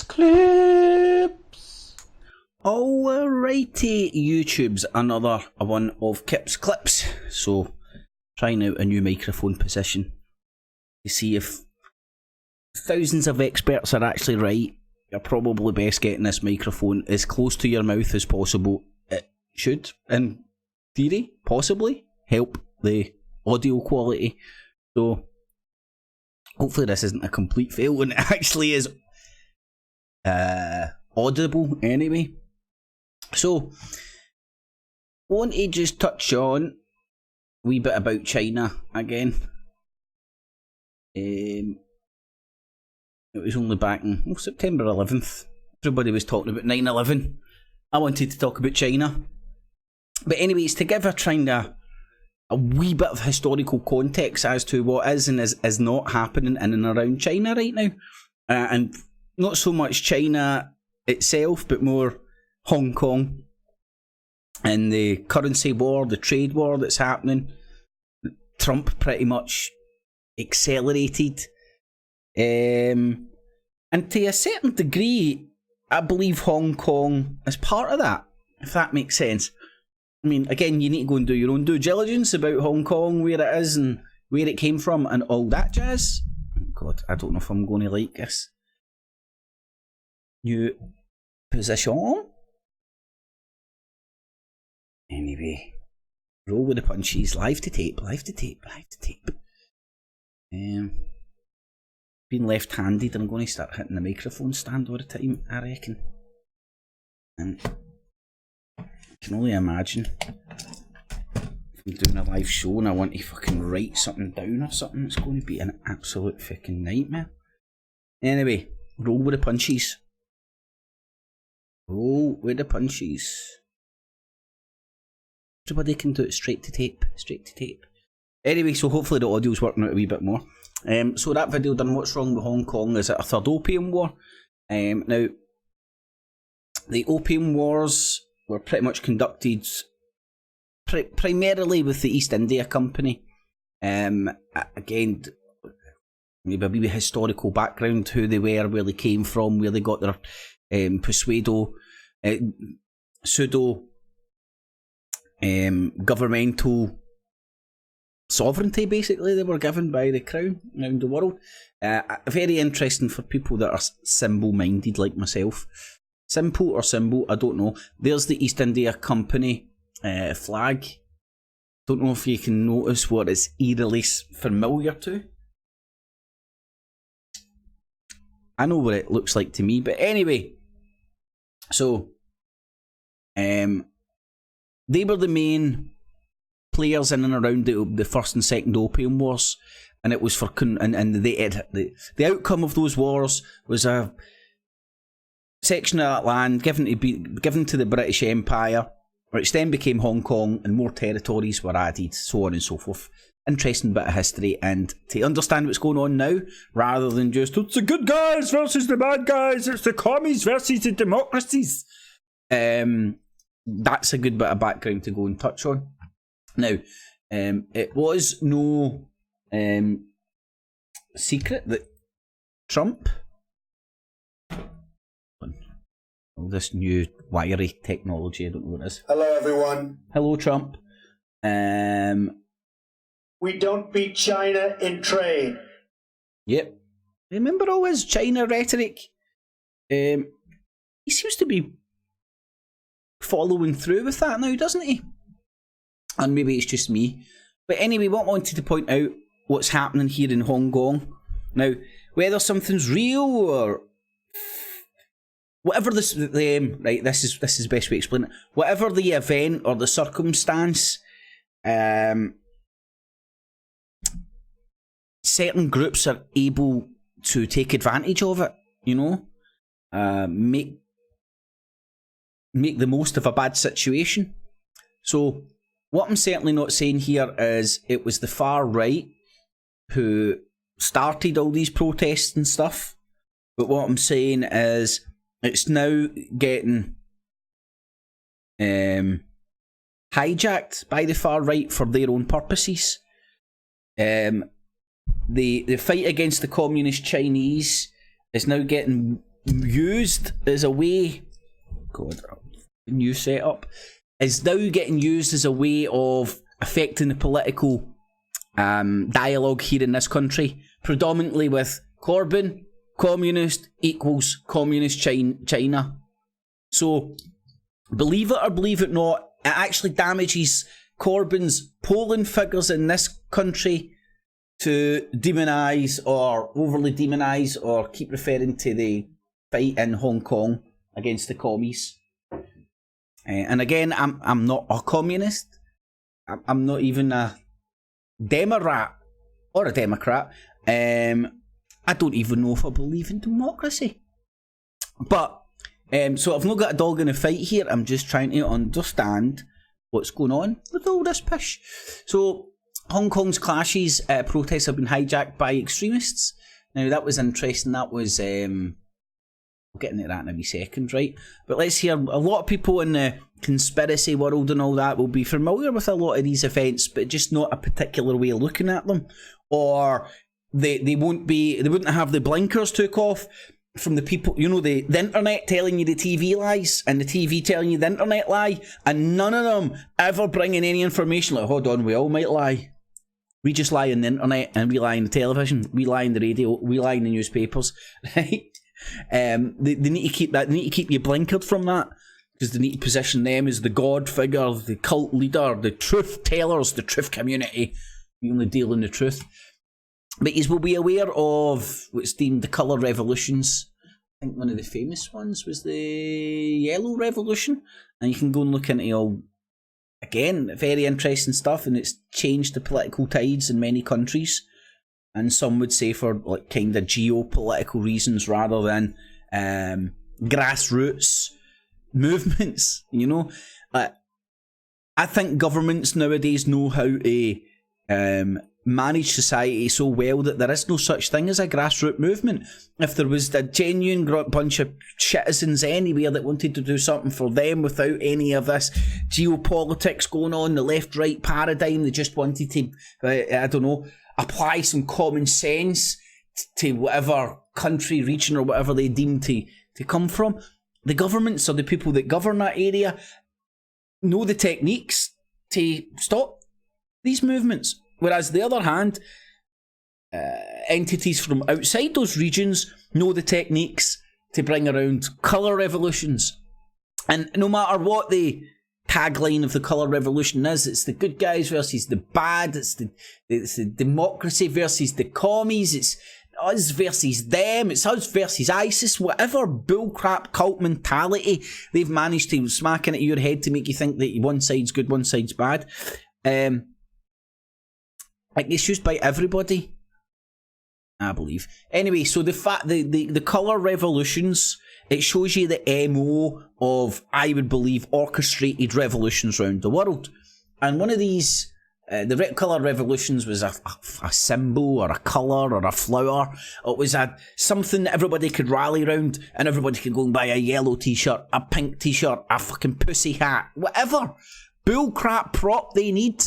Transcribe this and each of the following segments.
Clips. Alrighty, YouTube's another one of Kip's clips. So, trying out a new microphone position to see if thousands of experts are actually right. You're probably best getting this microphone as close to your mouth as possible. It should, in theory, possibly help the audio quality. So, hopefully this isn't a complete fail and it actually is audible anyway. So, want to just touch on a wee bit about China again. It was only back in September 11th. Everybody was talking about 9/11. I wanted to talk about China. But anyways, to give a wee bit of historical context as to what is and is not happening in and around China right now. And not so much China itself, but more Hong Kong and the currency war, the trade war that's happening. Trump pretty much accelerated. And to a certain degree, I believe Hong Kong is part of that, if that makes sense. I mean, again, you need to go and do your own due diligence about Hong Kong, where it is and where it came from and all that jazz. God, I don't know if I'm going to like this new position. Anyway, roll with the punches. Live to tape. Being left-handed, I'm going to start hitting the microphone stand all the time, I reckon. And I can only imagine if I'm doing a live show and I want to fucking write something down or something, it's going to be an absolute fucking nightmare. Anyway, roll with the punches. Roll with the punches. Everybody can do it straight to tape. Anyway, so hopefully the audio's working out a wee bit more. So that video done what's wrong with Hong Kong. Is it a third Opium War? Now, the Opium Wars were pretty much conducted primarily with the East India Company. Again, maybe a wee historical background, who they were, where they came from, where they got their pseudo governmental sovereignty, basically, they were given by the crown around the world. Very interesting for people that are simple-minded like myself. Simple or symbol, I don't know. There's the East India Company flag. Don't know if you can notice what it's eerily familiar to. I know what it looks like to me, but anyway. So, they were the main players in and around the first and second Opium Wars, and it was for the outcome of those wars was a section of that land given to the British Empire, which then became Hong Kong, and more territories were added, so on and so forth. Interesting bit of history, and to understand what's going on now, rather than just it's the good guys versus the bad guys, it's the commies versus the democracies. That's a good bit of background to go and touch on. Now, it was no secret that Trump, this new wiry technology, I don't know what it is. Hello, everyone. Hello, Trump. We don't beat China in trade. Yep. Remember all his China rhetoric? He seems to be following through with that now, doesn't he? And maybe it's just me. But anyway, what I wanted to point out what's happening here in Hong Kong. Now, whether something's real or whatever this right, this is the best way to explain it. Whatever the event or the circumstance, certain groups are able to take advantage of it, you know? Make the most of a bad situation. So, what I'm certainly not saying here is it was the far right who started all these protests and stuff. But what I'm saying is it's now getting hijacked by the far right for their own purposes. The fight against the communist Chinese is now getting used as a way. God, new setup is now getting used as a way of affecting the political dialogue here in this country, predominantly with Corbyn, communist equals communist China. So, believe it or believe it not, it actually damages Corbyn's polling figures in this country to demonise or overly demonise or keep referring to the fight in Hong Kong against the commies. And again, I'm not a communist. I'm not even a Democrat or a Democrat. I don't even know if I believe in democracy. But, so I've not got a dog in the fight here. I'm just trying to understand what's going on with all this pish. So, Hong Kong's clashes, protests have been hijacked by extremists. Now, that was interesting. That was, we'll get into that in a wee second, right? But let's hear, a lot of people in the conspiracy world and all that will be familiar with a lot of these events, but just not a particular way of looking at them. Or they wouldn't have the blinkers took off from the people, you know, the internet telling you the TV lies and the TV telling you the internet lie, and none of them ever bringing any information like, hold on, we all might lie. We just lie on the internet and we lie on the television, we lie on the radio, we lie in the newspapers, right? They need to keep that, they need to keep you blinkered from that, because they need to position them as the god figure, the cult leader, the truth tellers, the truth community. We only deal in the truth. But you will be aware of what's deemed the colour revolutions. I think one of the famous ones was the Yellow Revolution. And you can go and look into all, again, very interesting stuff, and it's changed the political tides in many countries. And some would say for like kind of geopolitical reasons rather than grassroots movements, you know. I think governments nowadays know how to manage society so well that there is no such thing as a grassroots movement. If there was a genuine bunch of citizens anywhere that wanted to do something for them without any of this geopolitics going on, the left-right paradigm, they just wanted to, I don't know, apply some common sense to whatever country, region or whatever they deem to come from, the governments or the people that govern that area know the techniques to stop these movements. Whereas, on the other hand, entities from outside those regions know the techniques to bring around colour revolutions. And no matter what the tagline of the colour revolution is, it's the good guys versus the bad, it's the democracy versus the commies, it's us versus them, it's us versus ISIS, whatever bullcrap cult mentality they've managed to smack into your head to make you think that one side's good, one side's bad. It's used by everybody, I believe. Anyway, so the colour revolutions, it shows you the MO of, I would believe, orchestrated revolutions around the world. And one of these, the colour revolutions was a symbol or a colour or a flower. It was something that everybody could rally around, and everybody could go and buy a yellow t-shirt, a pink t-shirt, a fucking pussy hat, whatever bullcrap prop they need.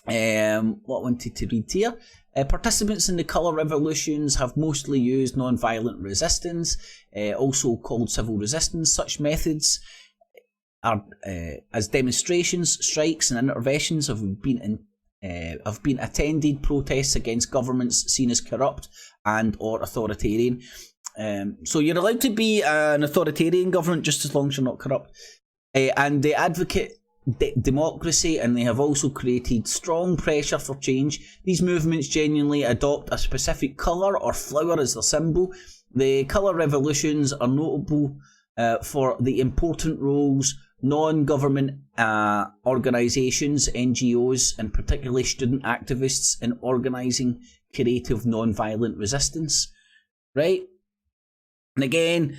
What I wanted to read here. Participants in the colour revolutions have mostly used non-violent resistance, also called civil resistance. Such methods are as demonstrations, strikes, and interventions have been attended protests against governments seen as corrupt and or authoritarian. So you're allowed to be an authoritarian government just as long as you're not corrupt. And they advocate democracy, and they have also created strong pressure for change. These movements genuinely adopt a specific colour or flower as their symbol. The colour revolutions are notable for the important roles non-government organisations, NGOs, and particularly student activists in organising creative non-violent resistance. Right? And again,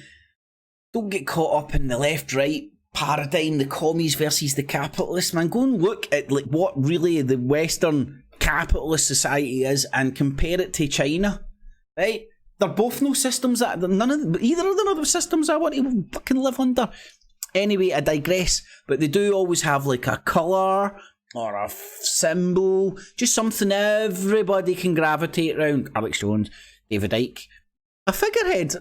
don't get caught up in the left-right paradigm, the commies versus the capitalists, man. Go and look at like what really the Western capitalist society is and compare it to China, right? They're both no systems that either of them are the systems I want to fucking live under. Anyway, I digress. But they do always have like a colour or a symbol, just something everybody can gravitate around. Alex Jones, David Icke, A figurehead.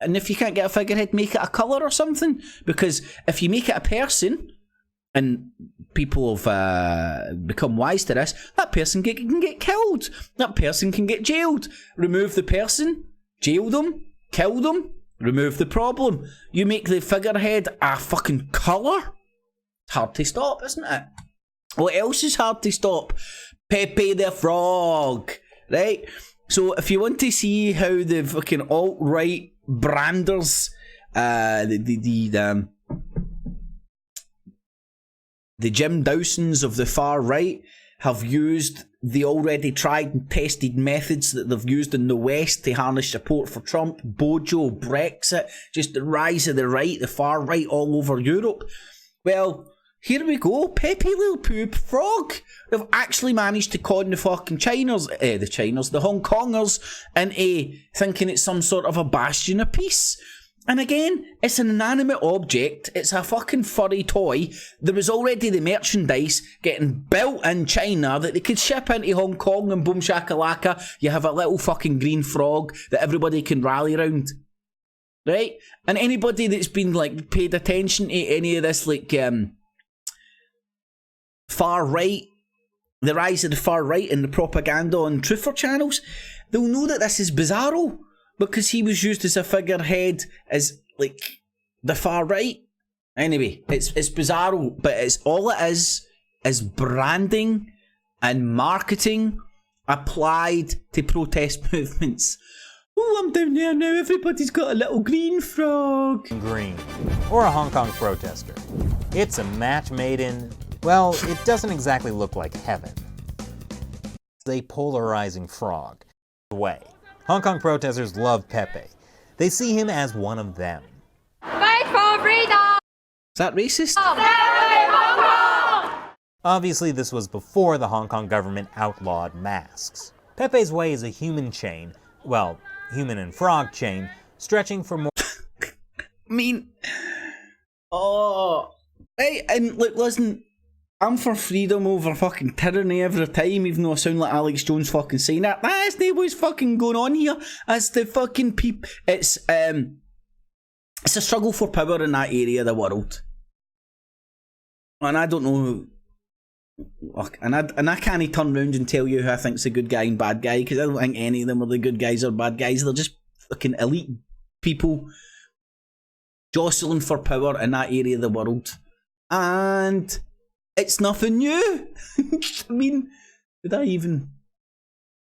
And if you can't get a figurehead, make it a colour or something. Because if you make it a person, and people have become wise to this, that person can get killed. That person can get jailed. Remove the person, jail them, kill them, remove the problem. You make the figurehead a fucking colour. It's hard to stop, isn't it? What else is hard to stop? Pepe the Frog, right? So if you want to see how the fucking alt-right branders, the Jim Dawsons of the far right have used the already tried and tested methods that they've used in the West to harness support for Trump, Bojo, Brexit, just the rise of the right, the far right all over Europe. Well, here we go, Pepe Lil Poop Frog. They've actually managed to con the fucking the Hong Kongers into thinking it's some sort of a bastion of peace. And again, it's an inanimate object, it's a fucking furry toy. There was already the merchandise getting built in China that they could ship into Hong Kong, and boom shakalaka, you have a little fucking green frog that everybody can rally around. Right? And anybody that's been like paid attention to any of this like far right, the rise of the far right and the propaganda on truther channels, they'll know that this is bizarro. Because he was used as a figurehead as, like, the far right. Anyway, it's bizarro, but it's all it is branding and marketing applied to protest movements. Oh, I'm down there now, everybody's got a little green frog. Green, or a Hong Kong protester. It's a match made in, well, it doesn't exactly look like heaven. It's a polarizing frog. Way. Hong Kong protesters love Pepe. They see him as one of them. Fight for freedom! Is that racist? Obviously, this was before the Hong Kong government outlawed masks. Pepe's way is a human chain, well, human and frog chain, stretching for more. I mean, oh, hey, and look, listen, I'm for freedom over fucking tyranny every time, even though I sound like Alex Jones fucking saying that. That's not what's fucking going on here. It's the fucking it's a struggle for power in that area of the world. And I don't know and I can't turn round and tell you who I think's a good guy and bad guy, because I don't think any of them are the good guys or bad guys. They're just fucking elite people jostling for power in that area of the world. And it's nothing new. I mean, did I even...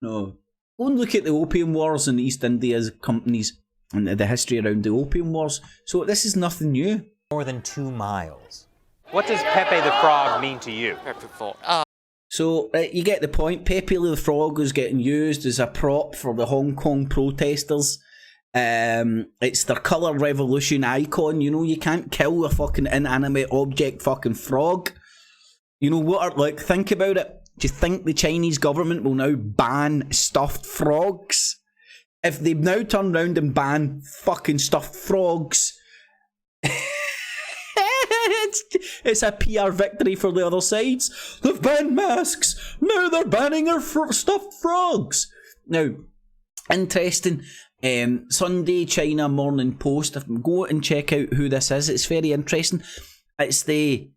No. Go and look at the Opium Wars in East India's companies and the history around the Opium Wars. So this is nothing new. More than 2 miles. What does Pepe the Frog mean to you? So, you get the point. Pepe the Frog is getting used as a prop for the Hong Kong protesters. It's their colour revolution icon. You know, you can't kill a fucking inanimate object fucking frog. You know what? Like, think about it. Do you think the Chinese government will now ban stuffed frogs? If they now turn round and ban fucking stuffed frogs, it's a PR victory for the other sides. They've banned masks. Now they're banning our stuffed frogs. Now, interesting. Sunday China Morning Post. Go and check out who this is. It's very interesting. It's the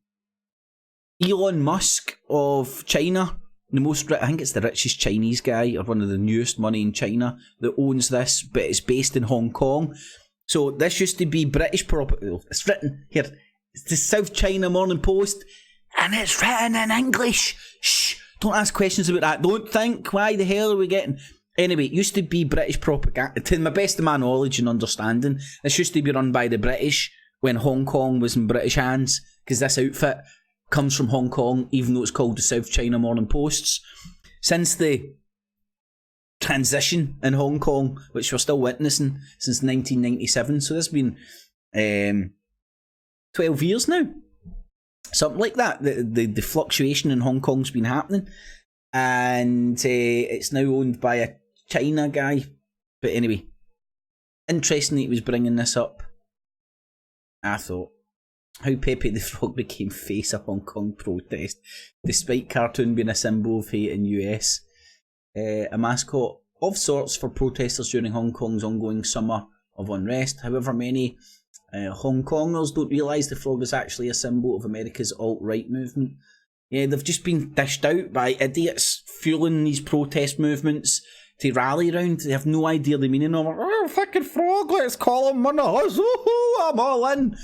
Elon Musk of China, I think it's the richest Chinese guy, or one of the newest money in China, that owns this, but it's based in Hong Kong. So this used to be British property. It's written here. It's the South China Morning Post, and it's written in English. Shh! Don't ask questions about that. Don't think, why the hell are we getting... Anyway, it used to be British propaganda. To the best of my knowledge and understanding, this used to be run by the British when Hong Kong was in British hands, because this outfit comes from Hong Kong, even though it's called the South China Morning Posts. Since the transition in Hong Kong, which we're still witnessing since 1997, so this has been 12 years now, something like that. The fluctuation in Hong Kong's been happening, and it's now owned by a China guy. But anyway, interesting that he was bringing this up. I thought, how Pepe the Frog became face of Hong Kong protest, despite cartoon being a symbol of hate in US. A mascot of sorts for protesters during Hong Kong's ongoing summer of unrest. However, many Hong Kongers don't realise the frog is actually a symbol of America's alt-right movement. Yeah, they've just been dished out by idiots fueling these protest movements to rally around. They have no idea the meaning of it. Oh, fucking frog, let's call him one of us. I'm all in.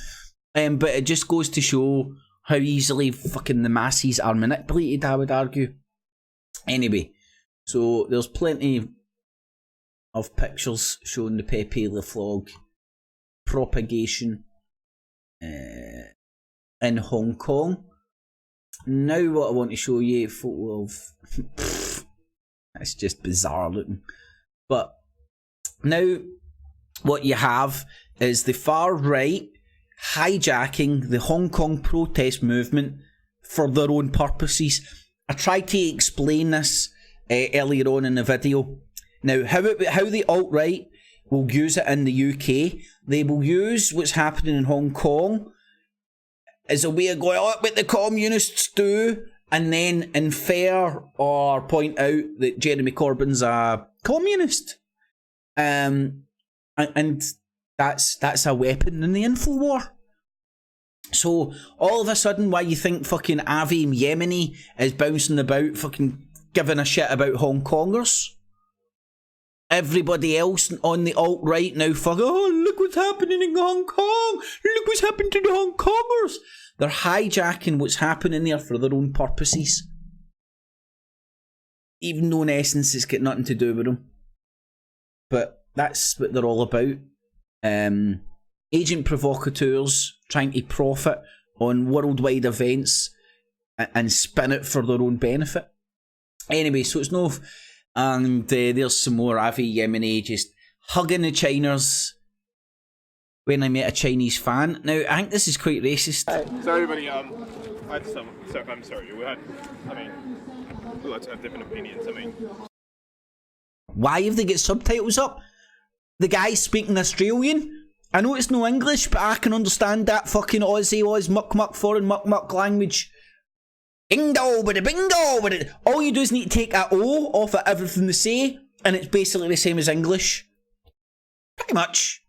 But it just goes to show how easily fucking the masses are manipulated, I would argue. Anyway, so there's plenty of pictures showing the Pepe the frog propagation in Hong Kong. Now what I want to show you, a photo of... it's just bizarre looking. But now what you have is the far right hijacking the Hong Kong protest movement for their own purposes. I tried to explain this earlier on in the video. Now, how the alt-right will use it in the UK, they will use what's happening in Hong Kong as a way of going, oh, what the communists do, and then infer or point out that Jeremy Corbyn's a communist. And that's a weapon in the info war. So all of a sudden, why you think fucking Avi Yemeni is bouncing about, fucking giving a shit about Hong Kongers? Everybody else on the alt-right now fucking, oh, look what's happening in Hong Kong. Look what's happened to the Hong Kongers. They're hijacking what's happening there for their own purposes. Even though in essence it's got nothing to do with them. But that's what they're all about. Agent provocateurs trying to profit on worldwide events and spin it for their own benefit. Anyway, so it's no... And there's some more Avi Yemeni just hugging the Chiners when I met a Chinese fan. Now, I think this is quite racist. So everybody, I had some stuff, I'm sorry, we like to have different opinions, Why have they got subtitles up? The guy's speaking Australian. I know it's no English, but I can understand that fucking Aussie, muck foreign muck language. Bingo with it, bingo with it. All you do is need to take that O off of everything they say, and it's basically the same as English. Pretty much.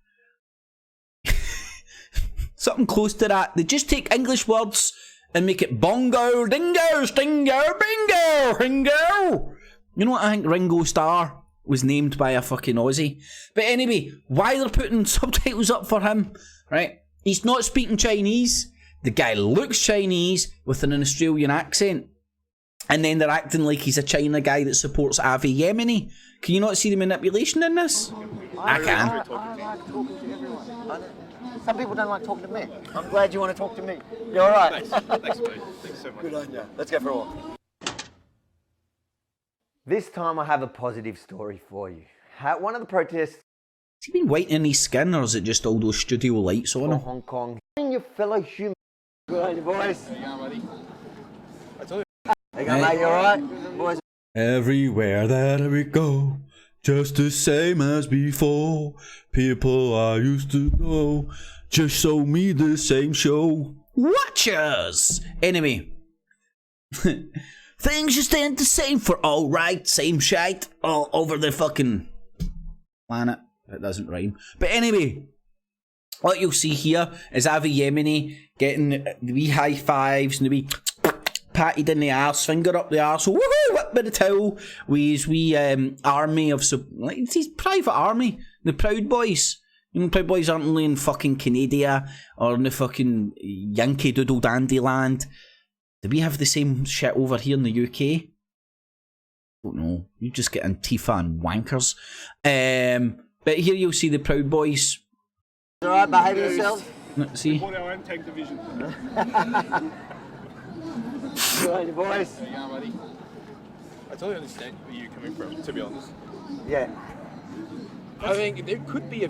Something close to that. They just take English words and make it bongo, dingo, stinger, bingo, ringo. You know what, I think Ringo Starr was named by a fucking Aussie. But anyway, why they're putting subtitles up for him, right? He's not speaking Chinese. The guy looks Chinese with an Australian accent. And then they're acting like he's a China guy that supports Avi Yemeni. Can you not see the manipulation in this? I can. I like talking to everyone. Some people don't like talking to me. I'm glad you want to talk to me. You're alright. Thanks, buddy. Thanks so much. Good on you. Let's go for a walk. This time I have a positive story for you. One of the protests... Has he been whitening his skin, or is it just all those studio lights on him? Hong Kong. Your fellow human. Good on you, boys. How you going, buddy? I told you. How you going, mate? You alright? Boys. Everywhere that we go, just the same as before. People I used to know just show me the same show. Watchers! Anyway. Things just ain't the same for all right, same shite all over the fucking planet. That doesn't rhyme. But anyway, what you'll see here is Avi Yemeni getting the wee high fives and the wee patted in the arse, finger up the arse, woohoo, whip with the towel, with his wee army of, like, it's his private army, the Proud Boys. You know, Proud Boys aren't only in fucking Canada or in the fucking Yankee Doodle Dandy land. Do we have the same shit over here in the UK? Don't know. You just get Antifa and wankers. But here you'll see the Proud Boys. Alright, behave yourselves. Let's see. Bought our own tank division. Good on you, boys. How you going, buddy? I totally understand where you're coming from, to be honest. Yeah. I think there could be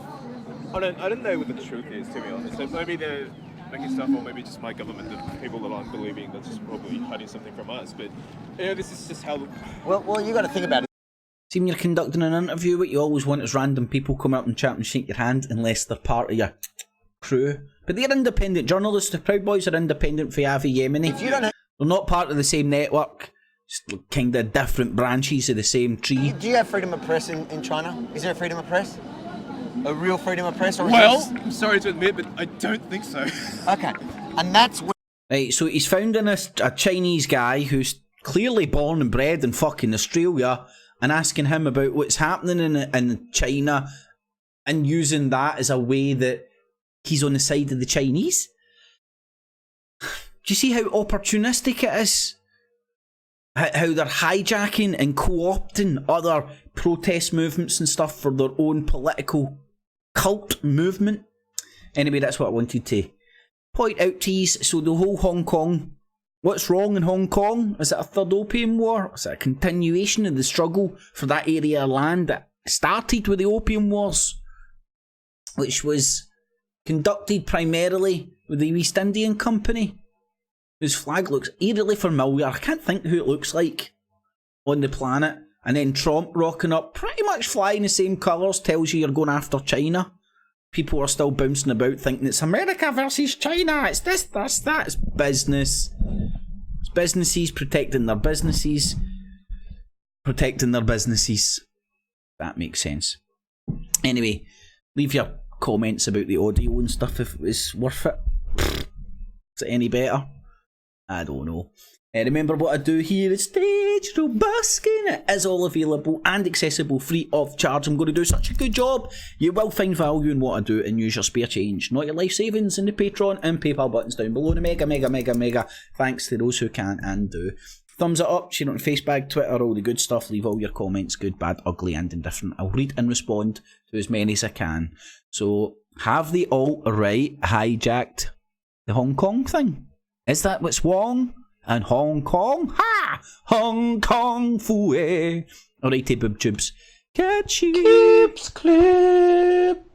I don't know what the truth is, to be honest. So maybe they're making stuff, or maybe just my government, the people that aren't believing, that's just probably hiding something from us. But, you know, this is just how... Well, you got to think about it. See, when you're conducting an interview, what you always want is random people come up and chat and shake your hand unless they're part of your crew. But they're independent journalists. The Proud Boys are independent for Avi Yemeni. If you don't have... They're not part of the same network. kind of different branches of the same tree. Do you have freedom of press in China? Is there a freedom of press? A real freedom of press? Or is Well, this- I'm sorry to admit, but I don't think so. Okay. And that's where Right, so he's found a Chinese guy who's clearly born and bred in fucking Australia and asking him about what's happening in China and using that as a way that he's on the side of the Chinese. Do you see how opportunistic it is? How they're hijacking and co-opting other protest movements and stuff for their own political cult movement. Anyway, that's what I wanted to point out to you. So the whole Hong Kong, what's wrong in Hong Kong? Is it a third Opium War? Is it a continuation of the struggle for that area of land that started with the Opium Wars, which was conducted primarily with the East Indian Company, whose flag looks eerily familiar. I can't think who it looks like on the planet. And then Trump rocking up, pretty much flying the same colours, tells you you're going after China. People are still bouncing about thinking it's America versus China. It's this, that's that. It's business. It's businesses protecting their businesses. Protecting their businesses. That makes sense. Anyway, leave your comments about the audio and stuff if it was worth it. Is it any better? I don't know. Remember what I do here is Stage Robuskin. It is all available and accessible free of charge. I'm going to do such a good job. You will find value in what I do and use your spare change, not your life savings, in the Patreon and PayPal buttons down below. The mega thanks to those who can and do. Thumbs it up, share it on Facebook, Twitter, all the good stuff. Leave all your comments, good, bad, ugly and indifferent. I'll read and respond to as many as I can. So, have the alt-right hijacked the Hong Kong thing? Is that what's wrong? And Hong Kong? Ha! Hong Kong fooey. Alrighty, boob tubes. Catch you. Clips, clip.